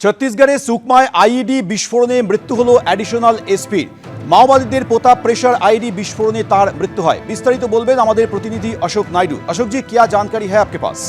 ছত্তিশগড়ে সুকমায় আইইডি বিস্ফোরণে মৃত্যু হলো অ্যাডিশনাল এসপির। মাওবাদীদের পোতা प्रेशर आईडी विस्फोरणे तार मृत्यु है। विस्तारित बोलबेन हमारे प्रतिनिधि अशोक नायडू। अशोक जी, क्या जानकारी है आपके पास?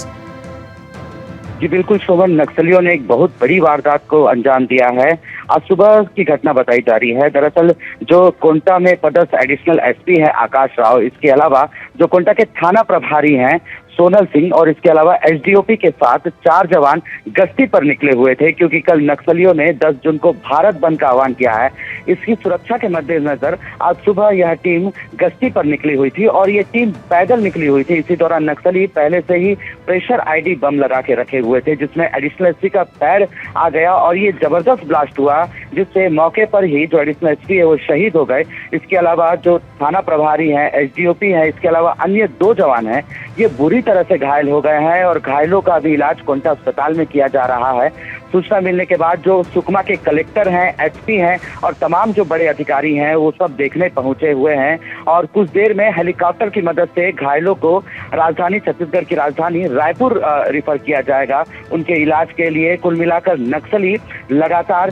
जी बिल्कुल शोभन, नक्सलियों ने एक बहुत बड़ी वारदात को अंजाम दिया है। आज सुबह की घटना बताई जा रही है। दरअसल जो कोंटा में पदस्थ एडिशनल एसपी है आकाश राव, इसके अलावा जो कोंटा के थाना प्रभारी हैं सोनल सिंह और इसके अलावा एसडीओपी के साथ 4 जवान गश्ती पर निकले हुए थे, क्योंकि कल नक्सलियों ने 10 जून को भारत बंद का आह्वान किया है। इसकी सुरक्षा के मद्देनजर आज सुबह यह टीम गश्ती पर निकली हुई थी और ये टीम पैदल निकली हुई थी। इसी दौरान नक्सली पहले से ही प्रेशर आईडी बम लगा के रखे हुए थे, जिसमें एडिशनल एसपी का पैर आ गया और ये जबरदस्त ब्लास्ट हुआ, जिससे मौके पर ही जो एडिशनल एसपी है वो शहीद हो गए। इसके अलावा जो थाना प्रभारी है, एसडीओपी है, इसके अलावा अन्य 2 जवान हैं, ये बुरी तरह से घायल हो गए हैं और घायलों का भी इलाज कोंटा अस्पताल में किया जा रहा है। सूचना मिलने के बाद जो सुकमा के कलेक्टर हैं, एसपी हैं और तमाम जो बड़े अधिकारी हैं वो सब देखने पहुंचे हुए हैं और कुछ देर में हेलीकॉप्टर की मदद से घायलों को राजधानी छत्तीसगढ़ की राजधानी रायपुर रिफर किया जाएगा उनके इलाज के लिए। कुल मिलाकर नक्सली लगातार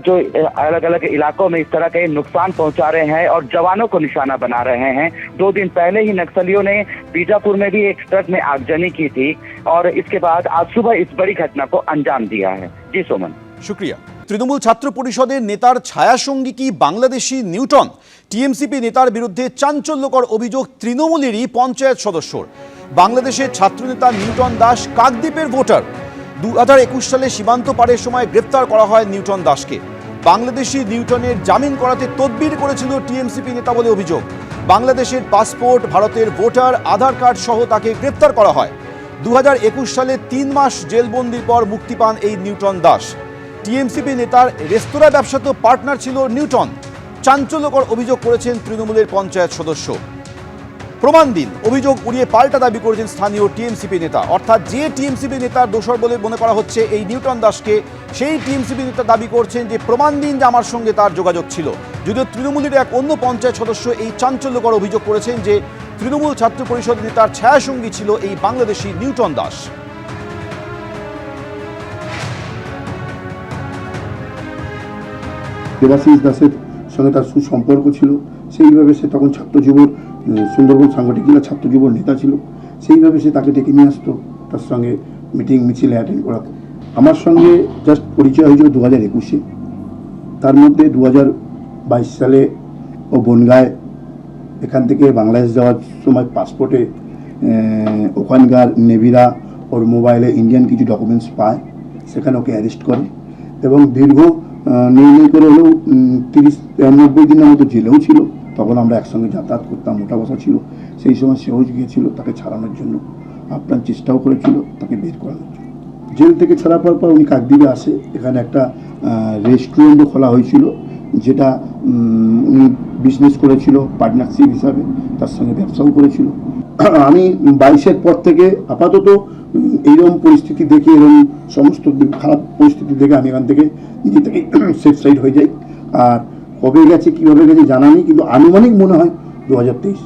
जो अलग अलग इलाकों में इस तरह के नुकसान पहुंचा रहे हैं और जवानों को निशाना बना रहे हैं। 2 दिन पहले ही नक्सलियों ने बीजापुर में भी एक ट्रक में आगजनी की थी और इसके बाद आज सुबह इस बड़ी घटना को अंजाम दिया है। जी सोमन, शुक्रिया। तृणमूल छात्र परिषदेर नेतार छायासंगी की बांग्लादेशी निউটন? টিএমসিপি নেতার বিরুদ্ধে চাঞ্চল্যকর অভিযোগ তৃণমূলেরই পঞ্চায়েত সদস্যর। বাংলাদেশের ছাত্রনেতা নিউটন দাস কাকদ্বীপের ভোটার। 2021 সালে সীমান্ত পারের সময় গ্রেফতার করা হয় নিউটন দাসকে। বাংলাদেশি নিউটনের জামিন করাতে তদবির করেছিল টিএমসিপি নেতা বলে অভিযোগ। বাংলাদেশের পাসপোর্ট, ভারতের ভোটার, আধার কার্ড সহ তাকে গ্রেফতার করা হয়। 2021 সালে 3 মাস জেলবন্দির পর মুক্তি পান এই নিউটন দাস। টিএমসিপি নেতার রেস্তোরাঁ ব্যবসাতে পার্টনার ছিল নিউটন। চাঞ্চল্যকর অভিযোগ করেছেন তৃণমূলের পঞ্চায়েত সদস্য। প্রমাণ দিন, অভিযোগ উড়িয়ে পাল্টা দাবি করেছেন স্থানীয় টিএমসিপি নেতা। অর্থাৎ যে টিএমসিপি নেতার দোষর বলে মনে করা হচ্ছে এই নিউটন দাসকে, সেই টিএমসিপি নেতা দাবি করছেন যে প্রমাণ দিন যে আমার সঙ্গে তার যোগাযোগ ছিল। যদিও তৃণমূলের এক অন্য পঞ্চায়েত সদস্য এই চাঞ্চল্যকর অভিযোগ করেছেন যে তৃণমূল ছাত্র পরিষদ নেতার ছায়াসঙ্গী ছিল এই বাংলাদেশি নিউটন দাস। দেবাশিস দাসের সঙ্গে তার সুসম্পর্ক ছিল, সেইভাবে সে তখন ছাত্র যুবর সুন্দরবন সাংগঠনিক জেলা ছাত্র যুবর নেতা ছিল, সেইভাবে সে তাকে ডেকে নিয়ে আসতো, তার সঙ্গে মিটিং মিছিলে অ্যাটেন্ড করাতো। আমার সঙ্গে জাস্ট পরিচয় হয়েছিল 2021-এ। তার মধ্যে 2022 সালে ও বনগাঁয় এখান থেকে বাংলাদেশ যাওয়ার সময় পাসপোর্টে ওখানকার নেভিরা ওর মোবাইলে ইন্ডিয়ান কিছু ডকুমেন্টস পায়, সেখানে ওকে অ্যারেস্ট করে এবং দীর্ঘ নেই করে হলেও 30-90 দিনের মতো জেলেও ছিল। তখন আমরা একসঙ্গে যাতায়াত করতাম, ওঠা বসা ছিল। সেই সময় সেও গিয়েছিল তাকে ছাড়ানোর জন্য, আপ্রাণ চেষ্টাও করেছিল তাকে বের করানোর জন্য। জেল থেকে ছাড়া পাওয়ার পর উনি কাকদ্বীপে আসে। এখানে একটা রেস্টুরেন্টও খোলা হয়েছিল, যেটা উনি বিজনেস করেছিল পার্টনারশিপ হিসাবে, তার সঙ্গে ব্যবসাও করেছিল। আমি 22-এর পর থেকে আপাতত এইরকম পরিস্থিতি দেখে, এরকম সমস্ত খারাপ পরিস্থিতি দেখে আমি এখান থেকে নিজে থেকে সেফ সাইড হয়ে যাই। আর কবে গেছে, কীভাবে গেছে জানা নেই, কিন্তু আনুমানিক মনে হয় 2023।